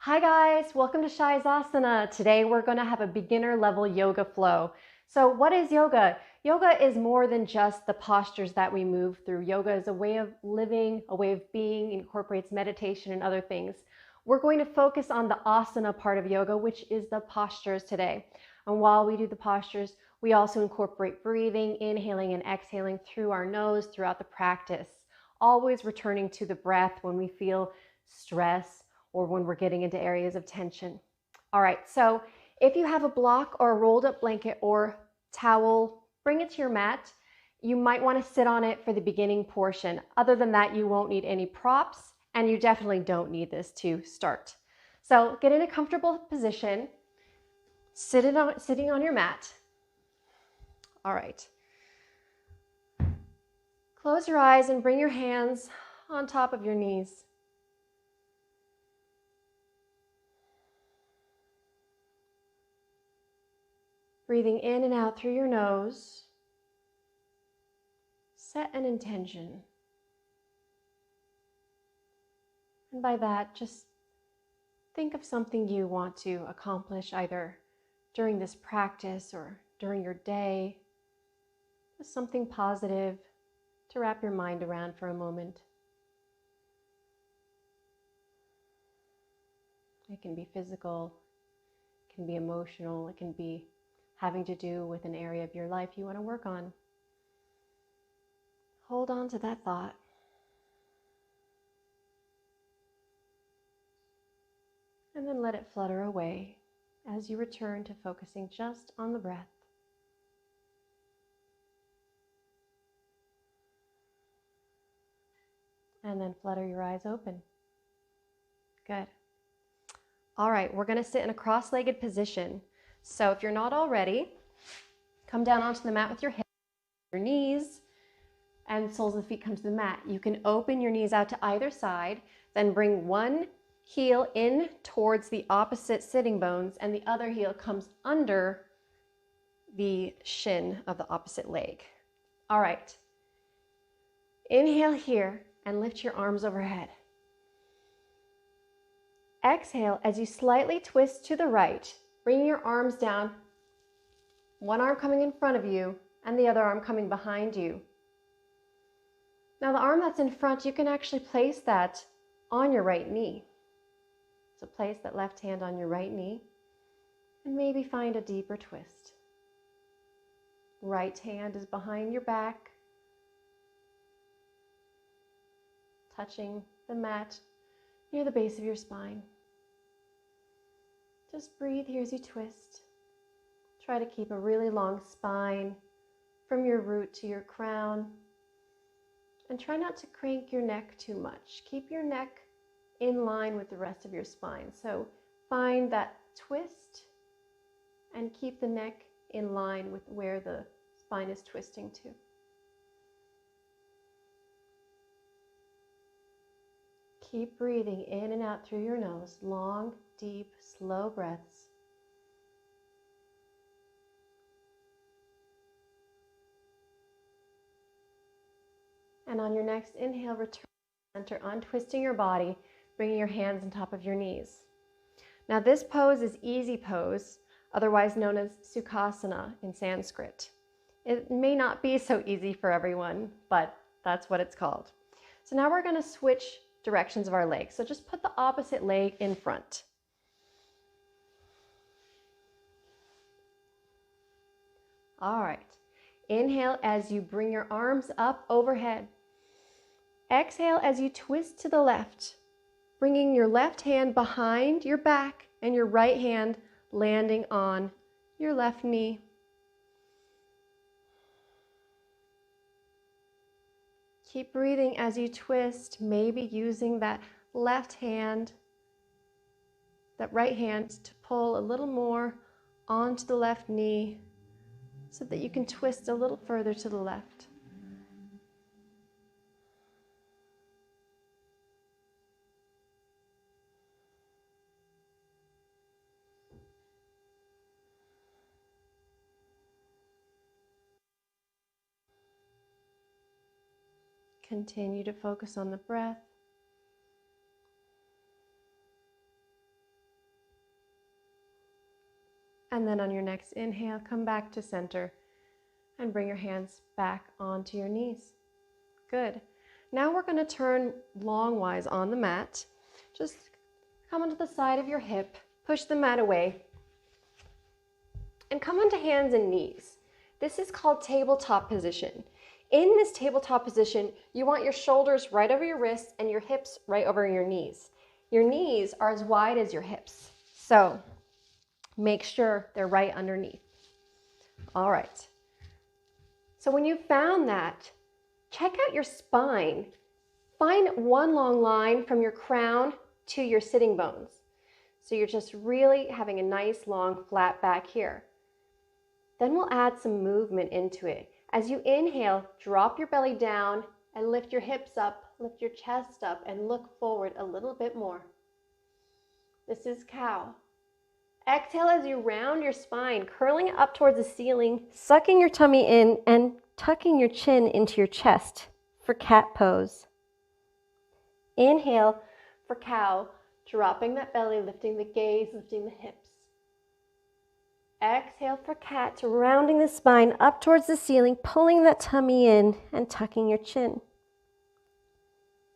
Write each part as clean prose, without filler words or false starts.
Hi guys, welcome to Shai's Asana. Today we're going to have a beginner level yoga flow. So what is yoga? Yoga is more than just the postures that we move through. Yoga is a way of living, a way of being, incorporates meditation and other things. We're going to focus on the asana part of yoga, which is the postures today. And while we do the postures, we also incorporate breathing, inhaling and exhaling through our nose throughout the practice. Always returning to the breath when we feel stress or when we're getting into areas of tension. All right, so if you have a block or a rolled up blanket or towel, bring it to your mat. You might want to sit on it for the beginning portion. Other than that, you won't need any props, and you definitely don't need this to start. So get in a comfortable position, sitting on your mat. All right. Close your eyes and bring your hands on top of your knees. Breathing in and out through your nose. Set an intention. And by that, just think of something you want to accomplish either during this practice or during your day. Just something positive to wrap your mind around for a moment. It can be physical, it can be emotional, it can be having to do with an area of your life you want to work on. Hold on to that thought. And then let it flutter away as you return to focusing just on the breath. And then flutter your eyes open. Good. All right, we're going to sit in a cross-legged position. So if you're not already, come down onto the mat with your hips, your knees, and soles of the feet come to the mat. You can open your knees out to either side, then bring one heel in towards the opposite sitting bones, and the other heel comes under the shin of the opposite leg. All right. Inhale here and lift your arms overhead. Exhale as you slightly twist to the right, bring your arms down, one arm coming in front of you and the other arm coming behind you. Now the arm that's in front, you can actually place that on your right knee. So place that left hand on your right knee and maybe find a deeper twist. Right hand is behind your back, touching the mat near the base of your spine. Just breathe here as you twist. Try to keep a really long spine from your root to your crown. And try not to crank your neck too much. Keep your neck in line with the rest of your spine. So find that twist and keep the neck in line with where the spine is twisting to. Keep breathing in and out through your nose. Long, deep, slow breaths. And on your next inhale, return to center, untwisting your body, bringing your hands on top of your knees. Now this pose is easy pose, otherwise known as Sukhasana in Sanskrit. It may not be so easy for everyone, but that's what it's called. So now we're going to switch directions of our legs. So just put the opposite leg in front. All right. Inhale as you bring your arms up overhead. Exhale as you twist to the left, bringing your left hand behind your back and your right hand landing on your left knee. Keep breathing as you twist, maybe using that left hand, that right hand to pull a little more onto the left knee so that you can twist a little further to the left. Continue to focus on the breath. And then on your next inhale, come back to center and bring your hands back onto your knees. Good. Now we're going to turn longwise on the mat. Just come onto the side of your hip, push the mat away, and come onto hands and knees. This is called tabletop position. In this tabletop position, you want your shoulders right over your wrists and your hips right over your knees. Your knees are as wide as your hips, so make sure they're right underneath. All right. So when you've found that, check out your spine. Find one long line from your crown to your sitting bones. So you're just really having a nice long flat back here. Then we'll add some movement into it. As you inhale, drop your belly down and lift your hips up, lift your chest up, and look forward a little bit more. This is cow. Exhale as you round your spine, curling up towards the ceiling, sucking your tummy in and tucking your chin into your chest for cat pose. Inhale for cow, dropping that belly, lifting the gaze, lifting the hips. Exhale for cat, rounding the spine up towards the ceiling, pulling that tummy in and tucking your chin.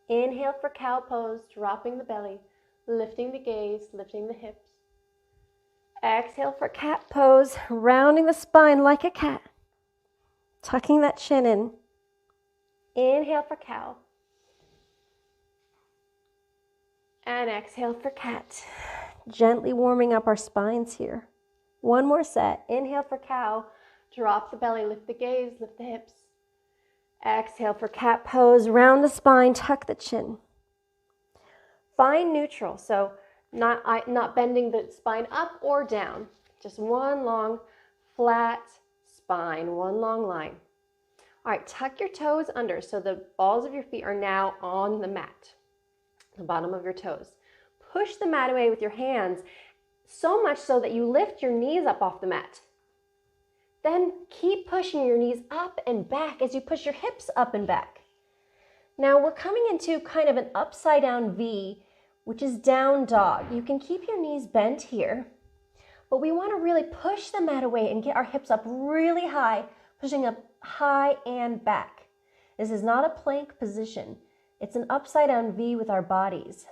Inhale for cow pose, dropping the belly, lifting the gaze, lifting the hips. Exhale for cat pose, rounding the spine like a cat, tucking that chin in. Inhale for cow. And exhale for cat. Gently warming up our spines here. One more set. Inhale for cow. Drop the belly, lift the gaze, lift the hips. Exhale for cat pose. Round the spine, tuck the chin. Find neutral. So not bending the spine up or down. Just one long flat spine, one long line. All right, tuck your toes under so the balls of your feet are now on the mat, the bottom of your toes. Push the mat away with your hands, so much so that you lift your knees up off the mat. Then keep pushing your knees up and back as you push your hips up and back. Now we're coming into kind of an upside down V, which is down dog. You can keep your knees bent here, but we want to really push the mat away and get our hips up really high, pushing up high and back. This is not a plank position. It's an upside down V with our bodies.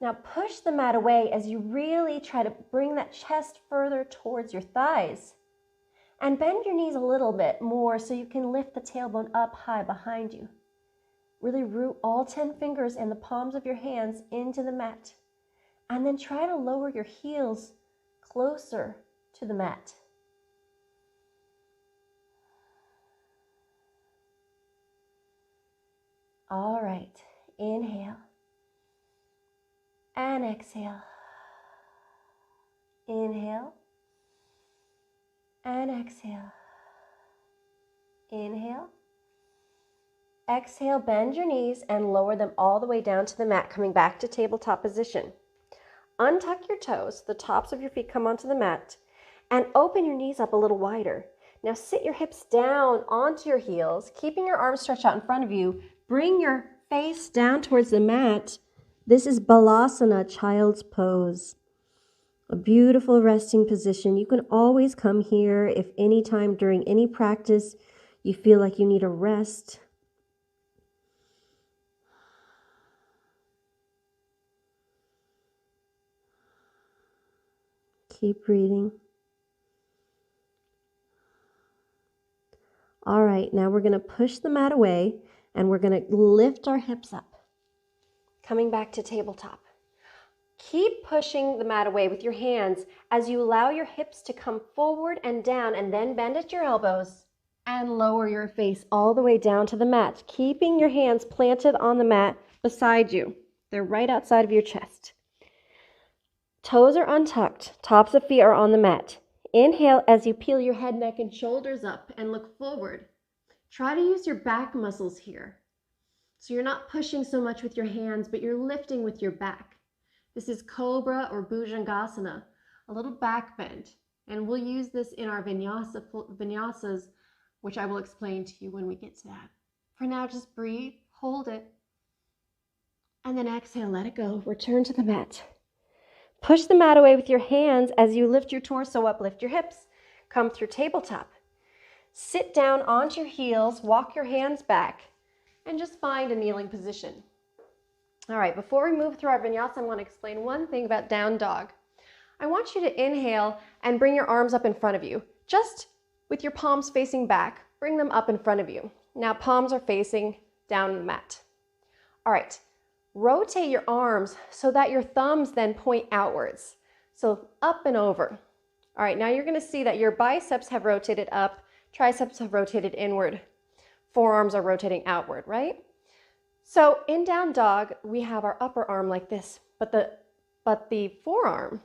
Now push the mat away as you really try to bring that chest further towards your thighs. And bend your knees a little bit more so you can lift the tailbone up high behind you. Really root all 10 fingers and the palms of your hands into the mat. And then try to lower your heels closer to the mat. All right, inhale and exhale. Inhale and exhale. Inhale. Exhale, bend your knees and lower them all the way down to the mat, coming back to tabletop position. Untuck your toes, the tops of your feet come onto the mat, and open your knees up a little wider. Now sit your hips down onto your heels, keeping your arms stretched out in front of you. Bring your face down towards the mat. This is Balasana, child's pose. A beautiful resting position. You can always come here if anytime during any practice you feel like you need a rest. Keep breathing. All right, now we're going to push the mat away and we're going to lift our hips up. Coming back to tabletop. Keep pushing the mat away with your hands as you allow your hips to come forward and down, and then bend at your elbows and lower your face all the way down to the mat, keeping your hands planted on the mat beside you. They're right outside of your chest. Toes are untucked, tops of feet are on the mat. Inhale as you peel your head, neck, and shoulders up and look forward. Try to use your back muscles here. So you're not pushing so much with your hands, but you're lifting with your back. This is Cobra or Bhujangasana, a little back bend. And we'll use this in our vinyasas, which I will explain to you when we get to that. For now, just breathe, hold it, and then exhale, let it go. Return to the mat. Push the mat away with your hands as you lift your torso up, lift your hips. Come through tabletop. Sit down onto your heels, walk your hands back, and just find a kneeling position. All right, before we move through our vinyasa, I want to explain one thing about down dog. I want you to inhale and bring your arms up in front of you, just with your palms facing back. Bring them up in front of you. Now palms are facing down the mat. All right, rotate your arms so that your thumbs then point outwards. So up and over. All right, now you're going to see that your biceps have rotated up, triceps have rotated inward, forearms are rotating outward, right? So in down dog, we have our upper arm like this, but the forearm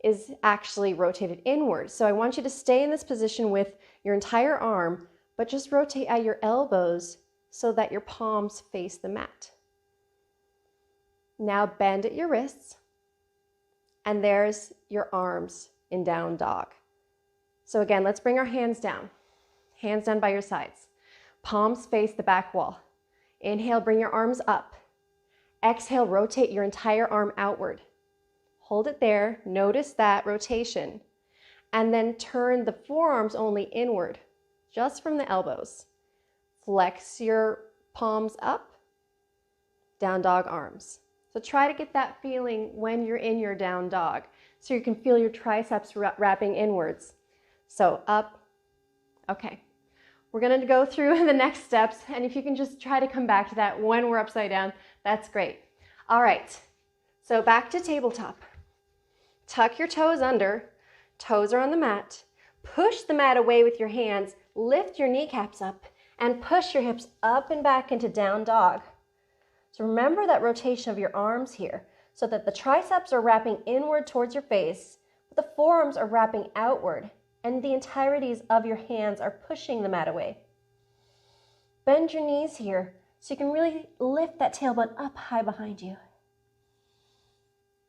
is actually rotated inward. So I want you to stay in this position with your entire arm, but just rotate at your elbows so that your palms face the mat. Now bend at your wrists, and there's your arms in down dog. So again, let's bring our hands down by your sides. Palms face the back wall. Inhale, bring your arms up. Exhale, rotate your entire arm outward. Hold it there, notice that rotation. And then turn the forearms only inward, just from the elbows. Flex your palms up, down dog arms. So try to get that feeling when you're in your down dog, so you can feel your triceps wrapping inwards. So up, okay. We're going to go through the next steps, and if you can just try to come back to that when we're upside down, that's great. All right, so back to tabletop. Tuck your toes under, toes are on the mat. Push the mat away with your hands, lift your kneecaps up, and push your hips up and back into down dog. So remember that rotation of your arms here, so that the triceps are wrapping inward towards your face, but the forearms are wrapping outward, and the entirities of your hands are pushing the mat away. Bend your knees here so you can really lift that tailbone up high behind you.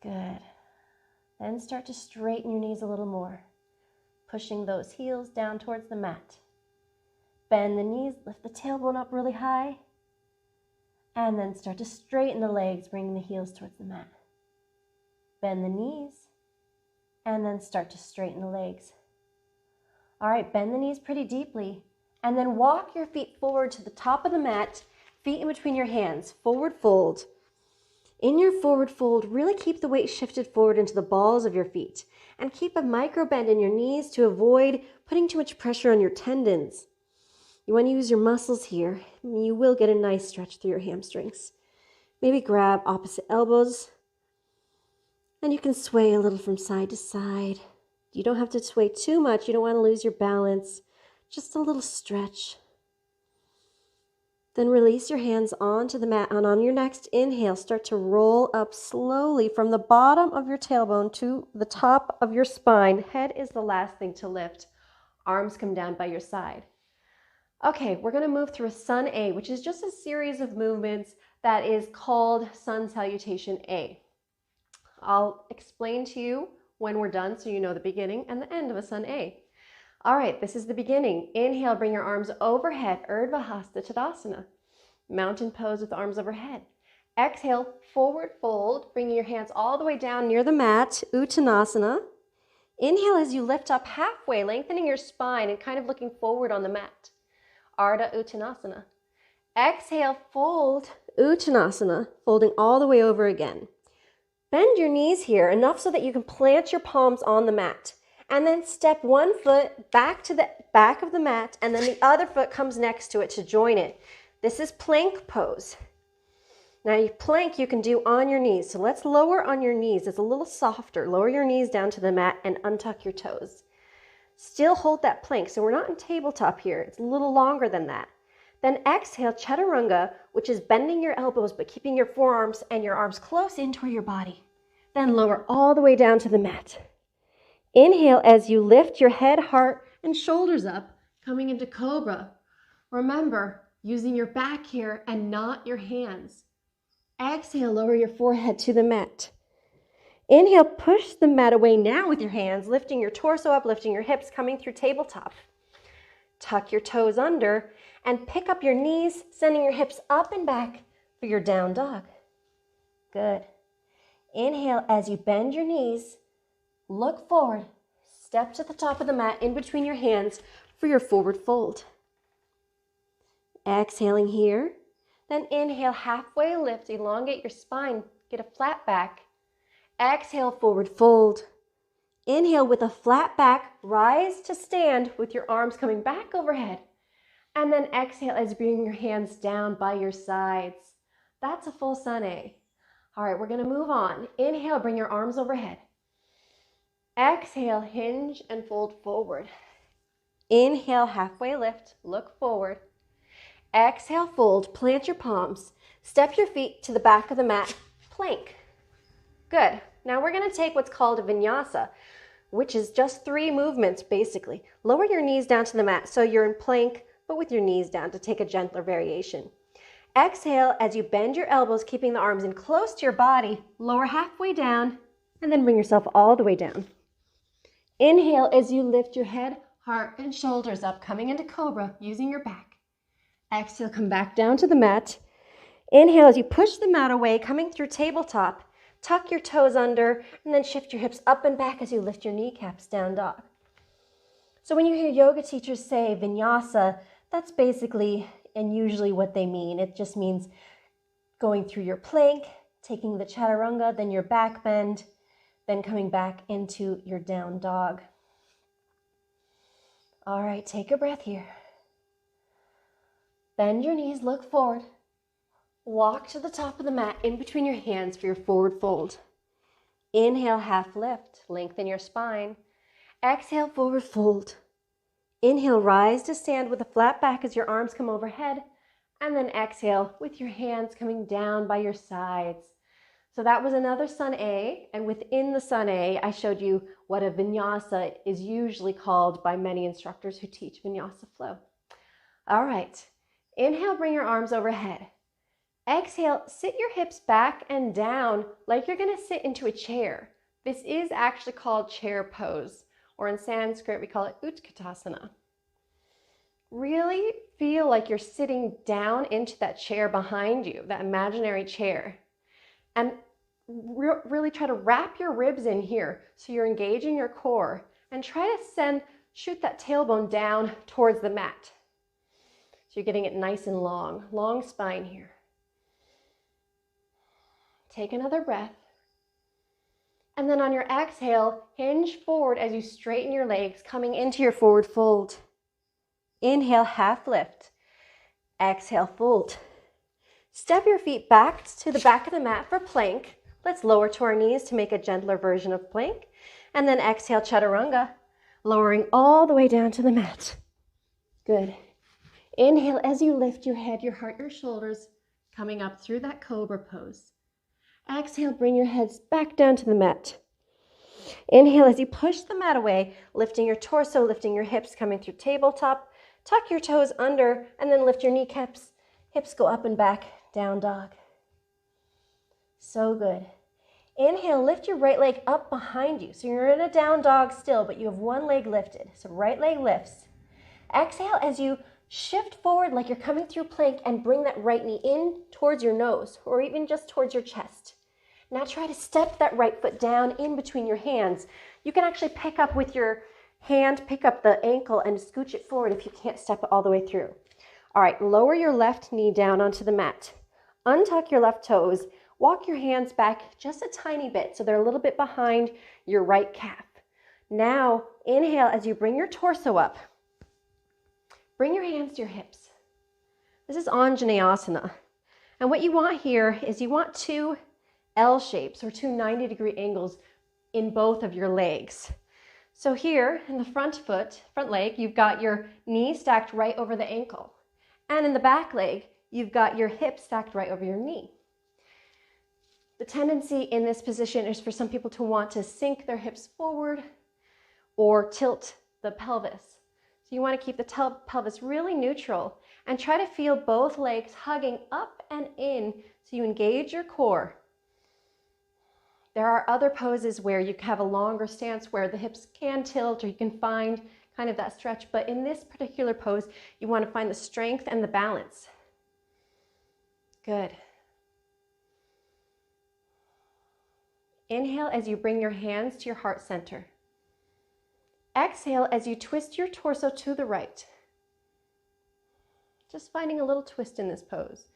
Good. Then start to straighten your knees a little more, pushing those heels down towards the mat. Bend the knees, lift the tailbone up really high, and then start to straighten the legs, bringing the heels towards the mat. Bend the knees, and then start to straighten the legs. All right, bend the knees pretty deeply, and then walk your feet forward to the top of the mat, feet in between your hands, forward fold. In your forward fold, really keep the weight shifted forward into the balls of your feet, and keep a micro bend in your knees to avoid putting too much pressure on your tendons. You want to use your muscles here. You will get a nice stretch through your hamstrings. Maybe grab opposite elbows, and you can sway a little from side to side. You don't have to sway too much. You don't want to lose your balance. Just a little stretch. Then release your hands onto the mat, and on your next inhale, start to roll up slowly from the bottom of your tailbone to the top of your spine. Head is the last thing to lift. Arms come down by your side. Okay, we're going to move through a Sun A, which is just a series of movements that is called Sun Salutation A. I'll explain to you when we're done so you know the beginning and the end of a Sun A. All right, this is the beginning. Inhale, bring your arms overhead, Urdhva Hasta Tadasana. Mountain pose with arms overhead. Exhale, forward fold, bringing your hands all the way down near the mat, Uttanasana. Inhale as you lift up halfway, lengthening your spine and kind of looking forward on the mat. Ardha Uttanasana. Exhale, fold, Uttanasana, folding all the way over again. Bend your knees here, enough so that you can plant your palms on the mat. And then step one foot back to the back of the mat, and then the other foot comes next to it to join it. This is plank pose. Now you plank you can do on your knees. So let's lower on your knees. It's a little softer. Lower your knees down to the mat and untuck your toes. Still hold that plank. So we're not in tabletop here. It's a little longer than that. Then exhale, chaturanga, which is bending your elbows but keeping your forearms and your arms close in toward your body. Then lower all the way down to the mat. Inhale as you lift your head, heart, and shoulders up, coming into cobra. Remember, using your back here and not your hands. Exhale, lower your forehead to the mat. Inhale, push the mat away now with your hands, lifting your torso up, lifting your hips, coming through tabletop. Tuck your toes under and pick up your knees, sending your hips up and back for your down dog. Good. Inhale as you bend your knees, look forward, step to the top of the mat in between your hands for your forward fold. Exhaling here, then inhale, halfway lift, elongate your spine, get a flat back. Exhale, forward fold. Inhale with a flat back, rise to stand with your arms coming back overhead. And then exhale as you bring your hands down by your sides. That's a full sun A. All right, we're gonna move on. Inhale, bring your arms overhead. Exhale, hinge and fold forward. Inhale, halfway lift, look forward. Exhale, fold, plant your palms. Step your feet to the back of the mat, plank. Good. Now we're gonna take what's called a vinyasa, which is just 3 movements basically. Lower your knees down to the mat so you're in plank, but with your knees down to take a gentler variation. Exhale as you bend your elbows, keeping the arms in close to your body, lower halfway down, and then bring yourself all the way down. Inhale as you lift your head, heart, and shoulders up, coming into cobra, using your back. Exhale, come back down to the mat. Inhale as you push the mat away, coming through tabletop. Tuck your toes under, and then shift your hips up and back as you lift your kneecaps, down dog. So when you hear yoga teachers say vinyasa, that's basically and usually what they mean. It just means going through your plank, taking the chaturanga, then your back bend, then coming back into your down dog. All right, take a breath here. Bend your knees, look forward. Walk to the top of the mat in between your hands for your forward fold. Inhale, half lift, lengthen your spine. Exhale, forward fold. Inhale, rise to stand with a flat back as your arms come overhead. And then exhale with your hands coming down by your sides. So that was another sun A. And within the sun A, I showed you what a vinyasa is usually called by many instructors who teach vinyasa flow. All right. Inhale, bring your arms overhead. Exhale, sit your hips back and down like you're going to sit into a chair. This is actually called chair pose, or in Sanskrit, we call it Utkatasana. Really feel like you're sitting down into that chair behind you, that imaginary chair. And really try to wrap your ribs in here so you're engaging your core, and try to shoot that tailbone down towards the mat. So you're getting it nice and long spine here. Take another breath. And then on your exhale, hinge forward as you straighten your legs, coming into your forward fold. Inhale, half lift. Exhale, fold. Step your feet back to the back of the mat for plank. Let's lower to our knees to make a gentler version of plank. And then exhale, chaturanga, lowering all the way down to the mat. Good. Inhale as you lift your head, your heart, your shoulders, coming up through that cobra pose. Exhale, bring your heads back down to the mat. Inhale as you push the mat away, lifting your torso, lifting your hips, coming through tabletop. Tuck your toes under, and then lift your kneecaps. Hips go up and back, down dog. So good. Inhale, lift your right leg up behind you. So you're in a down dog still, but you have one leg lifted. So right leg lifts. Exhale as you shift forward like you're coming through plank, and bring that right knee in towards your nose, or even just towards your chest. Now try to step that right foot down in between your hands. You can actually pick up with your hand, pick up the ankle and scooch it forward if you can't step it all the way through. All right, lower your left knee down onto the mat. Untuck your left toes. Walk your hands back just a tiny bit so they're a little bit behind your right calf. Now inhale as you bring your torso up. Bring your hands to your hips. This is Anjaneyasana. And what you want here is you want 2 L shapes, or 2 90-degree angles in both of your legs. So here in the front leg, you've got your knee stacked right over the ankle. And in the back leg, you've got your hip stacked right over your knee. The tendency in this position is for some people to want to sink their hips forward or tilt the pelvis. So you want to keep the pelvis really neutral and try to feel both legs hugging up and in so you engage your core. There are other poses where you have a longer stance where the hips can tilt, or you can find kind of that stretch, but in this particular pose, you want to find the strength and the balance. Good. Inhale as you bring your hands to your heart center. Exhale as you twist your torso to the right. Just finding a little twist in this pose.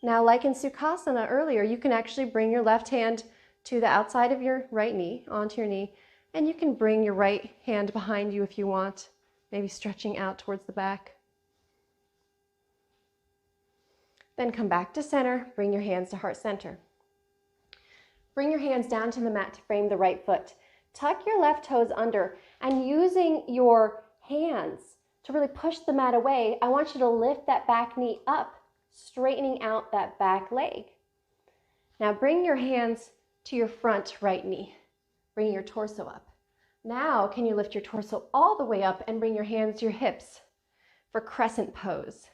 Now, like in Sukhasana earlier, you can actually bring your left hand to the outside of your right knee, onto your knee, and you can bring your right hand behind you if you want, maybe stretching out towards the back. Then come back to center, bring your hands to heart center. Bring your hands down to the mat to frame the right foot. Tuck your left toes under, and using your hands to really push the mat away, I want you to lift that back knee up, straightening out that back leg. Now bring your hands to your front right knee. Bring your torso up. Now, can you lift your torso all the way up and bring your hands to your hips for crescent pose?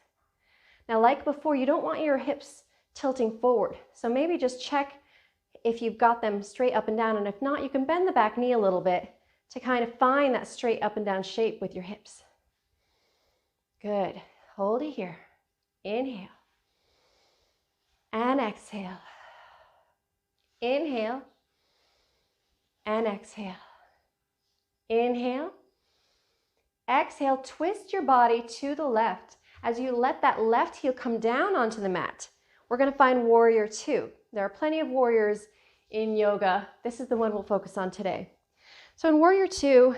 Now, like before, you don't want your hips tilting forward. So maybe just check if you've got them straight up and down. And if not, you can bend the back knee a little bit to kind of find that straight up and down shape with your hips. Good. Hold it here. Inhale. And exhale. Inhale. And exhale. Inhale. Exhale. Twist your body to the left. As you let that left heel come down onto the mat, we're going to find warrior two. There are plenty of warriors in yoga. This is the one we'll focus on today. So in warrior two,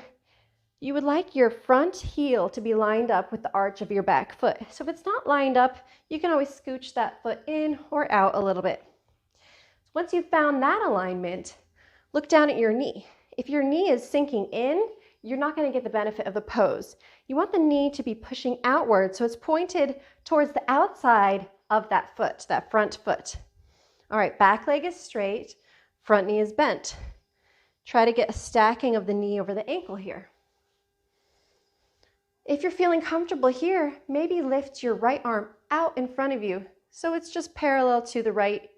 you would like your front heel to be lined up with the arch of your back foot. So if it's not lined up, you can always scooch that foot in or out a little bit. Once you've found that alignment, look down at your knee. If your knee is sinking in, you're not going to get the benefit of the pose. You want the knee to be pushing outward so it's pointed towards the outside of that foot, that front foot. All right, back leg is straight, front knee is bent. Try to get a stacking of the knee over the ankle here. If you're feeling comfortable here, maybe lift your right arm out in front of you so it's just parallel to the right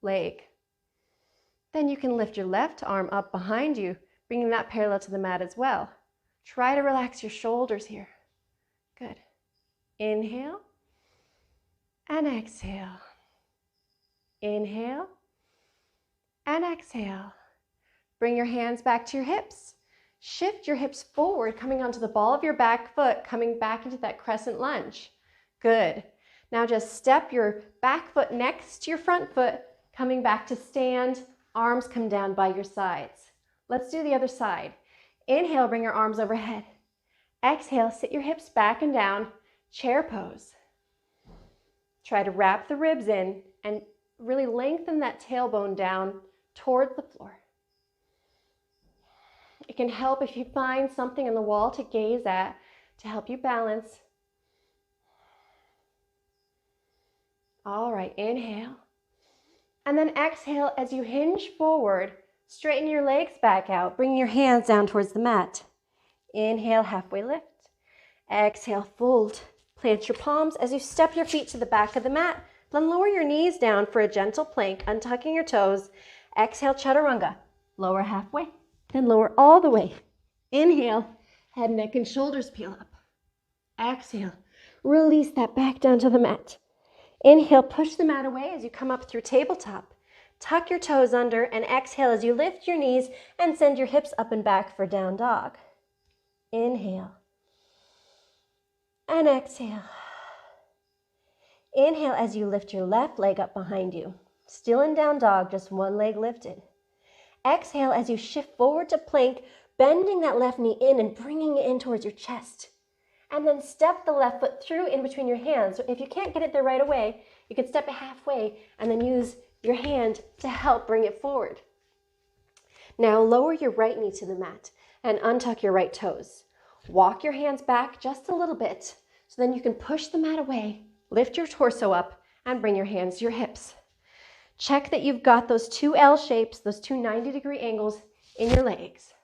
leg. Then you can lift your left arm up behind you, bringing that parallel to the mat as well. Try to relax your shoulders here. Good. Inhale and exhale. Inhale and exhale. Bring your hands back to your hips. Shift your hips forward, coming onto the ball of your back foot, coming back into that crescent lunge. Good. Now just step your back foot next to your front foot, coming back to stand. Arms come down by your sides. Let's do the other side. Inhale, bring your arms overhead. Exhale, sit your hips back and down, chair pose. Try to wrap the ribs in and really lengthen that tailbone down towards the floor. It can help if you find something on the wall to gaze at to help you balance. All right, inhale. And then exhale as you hinge forward. Straighten your legs back out. Bring your hands down towards the mat. Inhale, halfway lift. Exhale, fold. Plant your palms as you step your feet to the back of the mat. Then lower your knees down for a gentle plank, untucking your toes. Exhale, chaturanga. Lower halfway, then lower all the way. Inhale, head, neck, and shoulders peel up. Exhale, release that back down to the mat. Inhale, push the mat away as you come up through tabletop. Tuck your toes under and exhale as you lift your knees and send your hips up and back for down dog. Inhale. And exhale. Inhale as you lift your left leg up behind you. Still in down dog, just one leg lifted. Exhale as you shift forward to plank, bending that left knee in and bringing it in towards your chest. And then step the left foot through in between your hands. So if you can't get it there right away, you can step it halfway and then use your hand to help bring it forward. Now lower your right knee to the mat and untuck your right toes. Walk your hands back just a little bit so then you can push the mat away, lift your torso up, and bring your hands to your hips. Check that you've got those two L shapes, those two 90-degree angles in your legs.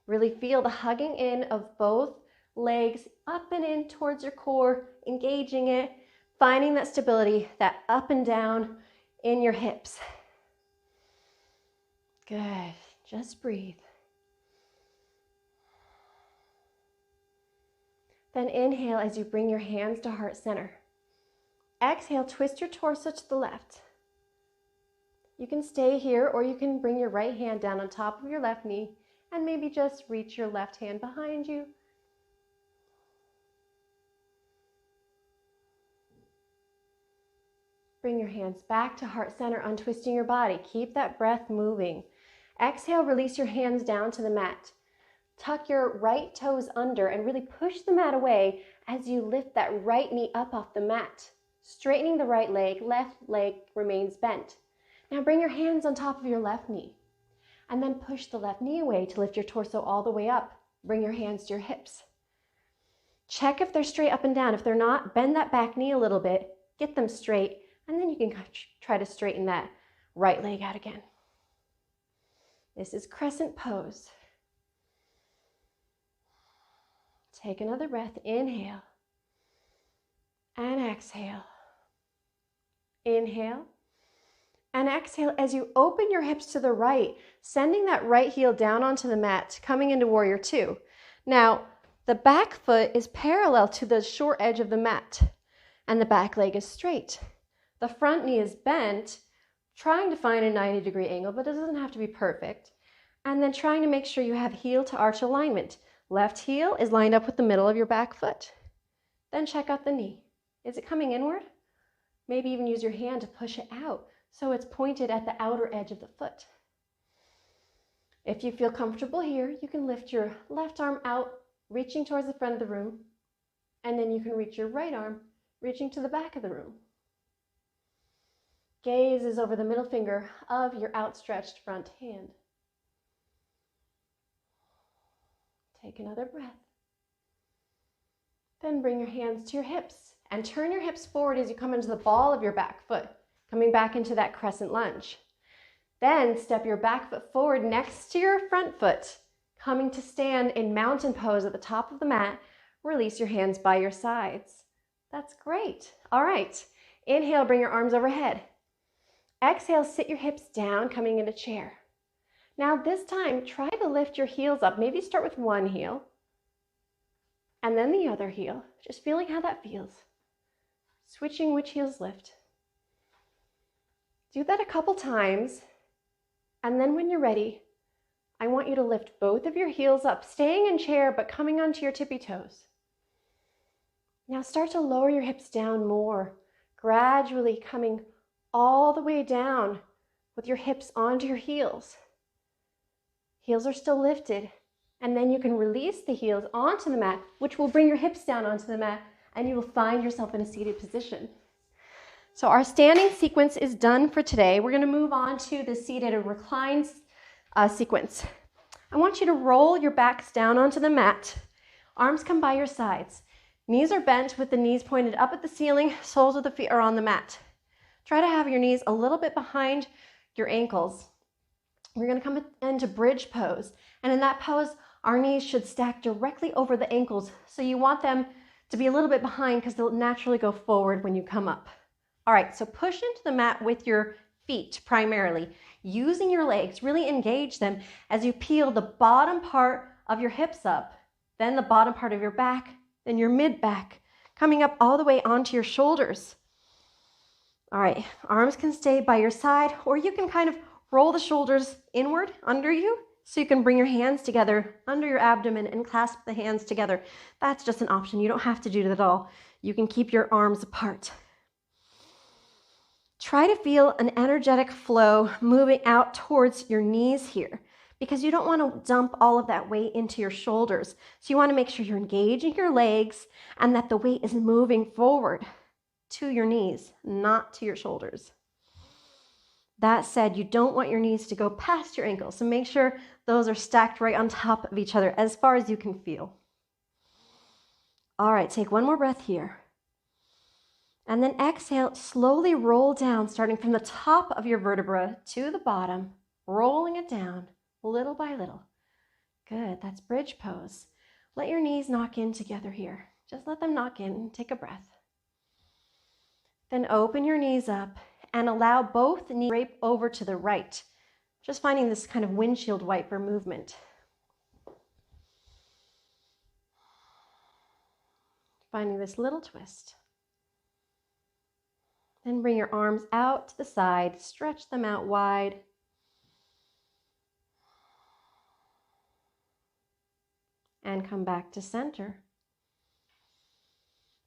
Really feel the hugging in of both legs up and in towards your core, engaging it, finding that stability, that up and down in your hips. Good. Just breathe. Then inhale as you bring your hands to heart center. Exhale, twist your torso to the left. You can stay here, or you can bring your right hand down on top of your left knee and maybe just reach your left hand behind you. Bring your hands back to heart center, untwisting your body. Keep that breath moving. Exhale, release your hands down to the mat. Tuck your right toes under and really push the mat away as you lift that right knee up off the mat. Straightening the right leg, left leg remains bent. Now bring your hands on top of your left knee and then push the left knee away to lift your torso all the way up. Bring your hands to your hips. Check if they're straight up and down. If they're not, bend that back knee a little bit, get them straight, and then you can try to straighten that right leg out again. This is crescent pose. Take another breath. Inhale and exhale. Inhale and exhale as you open your hips to the right, sending that right heel down onto the mat, coming into warrior two. Now, the back foot is parallel to the short edge of the mat, and the back leg is straight. The front knee is bent, trying to find a 90-degree angle, but it doesn't have to be perfect. And then trying to make sure you have heel to arch alignment. Left heel is lined up with the middle of your back foot. Then check out the knee. Is it coming inward? Maybe even use your hand to push it out so it's pointed at the outer edge of the foot. If you feel comfortable here, you can lift your left arm out, reaching towards the front of the room, and then you can reach your right arm, reaching to the back of the room. Gaze is over the middle finger of your outstretched front hand. Take another breath. Then bring your hands to your hips and turn your hips forward as you come into the ball of your back foot, coming back into that crescent lunge. Then step your back foot forward next to your front foot, coming to stand in mountain pose at the top of the mat. Release your hands by your sides. That's great. All right. Inhale, bring your arms overhead. Exhale, sit your hips down, coming into chair. Now this time, try to lift your heels up. Maybe start with one heel and then the other heel, just feeling how that feels. Switching which heels lift. Do that a couple times, and then when you're ready, I want you to lift both of your heels up, staying in chair but coming onto your tippy toes. Now start to lower your hips down more, gradually coming all the way down with your hips onto your heels. Heels are still lifted, and then you can release the heels onto the mat, which will bring your hips down onto the mat, and you will find yourself in a seated position. So our standing sequence is done for today. We're going to move on to the seated or reclined sequence. I want you to roll your backs down onto the mat. Arms come by your sides. Knees are bent with the knees pointed up at the ceiling. Soles of the feet are on the mat. Try to have your knees a little bit behind your ankles. We're going to come into bridge pose. And in that pose, our knees should stack directly over the ankles. So you want them to be a little bit behind because they'll naturally go forward when you come up. All right, so push into the mat with your feet primarily. Using your legs, really engage them as you peel the bottom part of your hips up, then the bottom part of your back, then your mid back, coming up all the way onto your shoulders. All right, arms can stay by your side, or you can kind of roll the shoulders inward under you so you can bring your hands together under your abdomen and clasp the hands together. That's just an option. You don't have to do that at all. You can keep your arms apart. Try to feel an energetic flow moving out towards your knees here because you don't want to dump all of that weight into your shoulders. So you want to make sure you're engaging your legs and that the weight is moving forward to your knees, not to your shoulders. That said, you don't want your knees to go past your ankles, so make sure those are stacked right on top of each other as far as you can feel. All right, take one more breath here. And then exhale, slowly roll down, starting from the top of your vertebra to the bottom, rolling it down little by little. Good, that's bridge pose. Let your knees knock in together here. Just let them knock in, take a breath. Then open your knees up and allow both knees to drape over to the right. Just finding this kind of windshield wiper movement. Finding this little twist. Then bring your arms out to the side, stretch them out wide. And come back to center.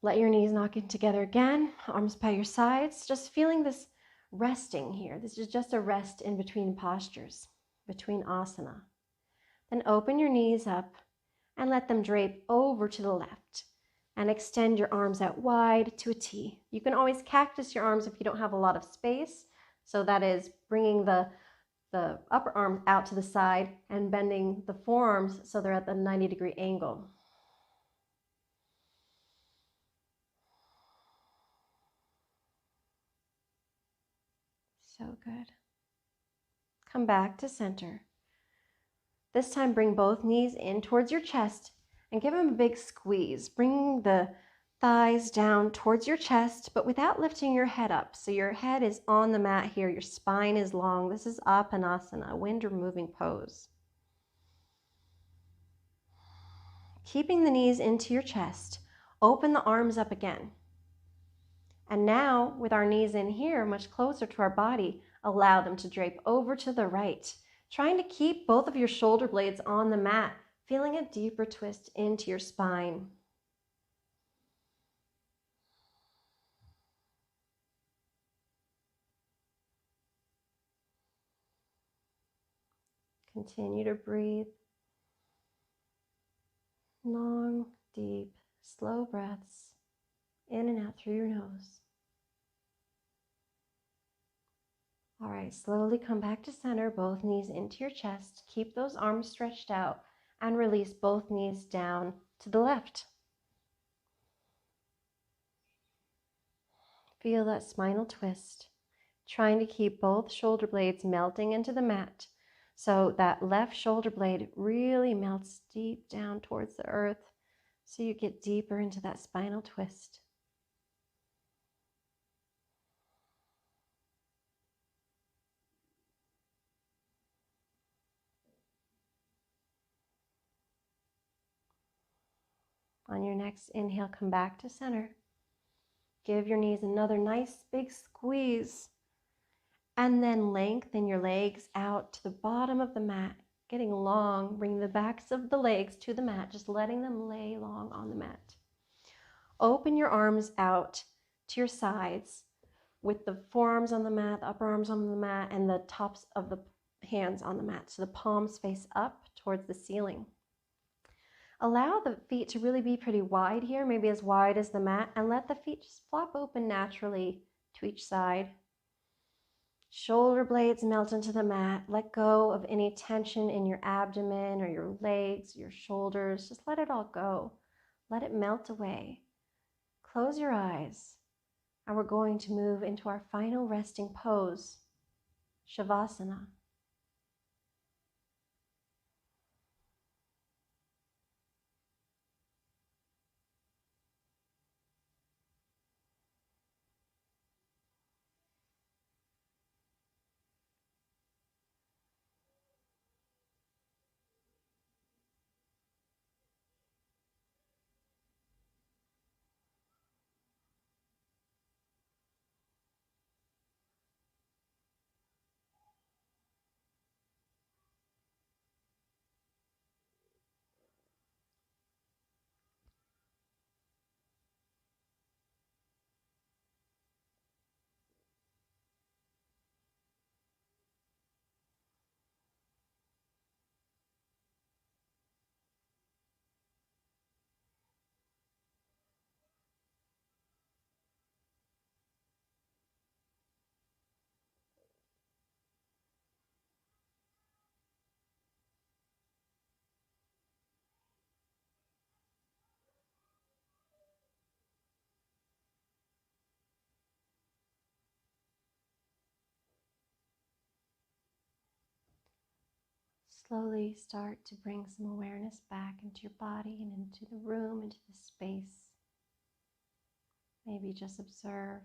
Let your knees knock in together again, arms by your sides, just feeling this resting here. This is just a rest in between postures, between asana. Then open your knees up and let them drape over to the left and extend your arms out wide to a T. You can always cactus your arms if you don't have a lot of space. So that is bringing the upper arm out to the side and bending the forearms so they're at the 90-degree angle. So good. Come back to center. This time bring both knees in towards your chest and give them a big squeeze. Bring the thighs down towards your chest, but without lifting your head up. So your head is on the mat here, your spine is long. This is Apanasana, wind removing pose. Keeping the knees into your chest, open the arms up again. And now, with our knees in here, much closer to our body, allow them to drape over to the right, trying to keep both of your shoulder blades on the mat, feeling a deeper twist into your spine. Continue to breathe. Long, deep, slow breaths in and out through your nose. All right, slowly come back to center, both knees into your chest. Keep those arms stretched out and release both knees down to the left. Feel that spinal twist, trying to keep both shoulder blades melting into the mat. So that left shoulder blade really melts deep down towards the earth, so you get deeper into that spinal twist. On your next inhale, come back to center. Give your knees another nice big squeeze. And then lengthen your legs out to the bottom of the mat, getting long. Bring the backs of the legs to the mat, just letting them lay long on the mat. Open your arms out to your sides with the forearms on the mat, the upper arms on the mat, and the tops of the hands on the mat. So the palms face up towards the ceiling. Allow the feet to really be pretty wide here, maybe as wide as the mat, and let the feet just flop open naturally to each side. Shoulder blades melt into the mat. Let go of any tension in your abdomen or your legs, your shoulders. Just let it all go. Let it melt away. Close your eyes, and we're going to move into our final resting pose, Shavasana. Slowly start to bring some awareness back into your body and into the room, into the space. Maybe just observe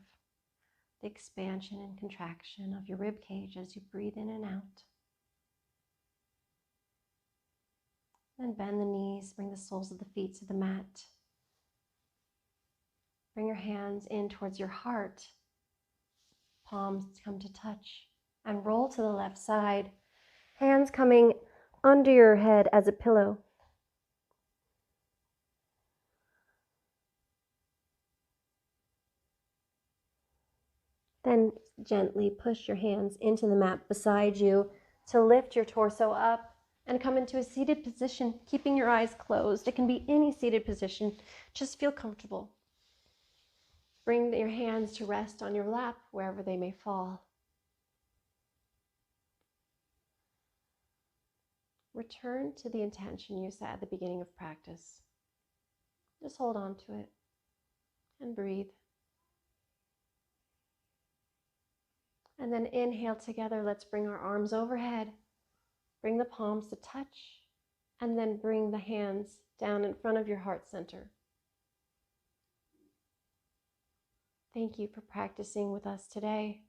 the expansion and contraction of your rib cage as you breathe in and out. Then bend the knees, bring the soles of the feet to the mat. Bring your hands in towards your heart palms come to touch, and roll to the left side. Hands coming under your head as a pillow. Then gently push your hands into the mat beside you to lift your torso up and come into a seated position, keeping your eyes closed. It can be any seated position. Just feel comfortable. Bring your hands to rest on your lap, wherever they may fall. Return to the intention you set at the beginning of practice. Just hold on to it and breathe. And then inhale together. Let's bring our arms overhead. Bring the palms to touch, and then bring the hands down in front of your heart center. Thank you for practicing with us today.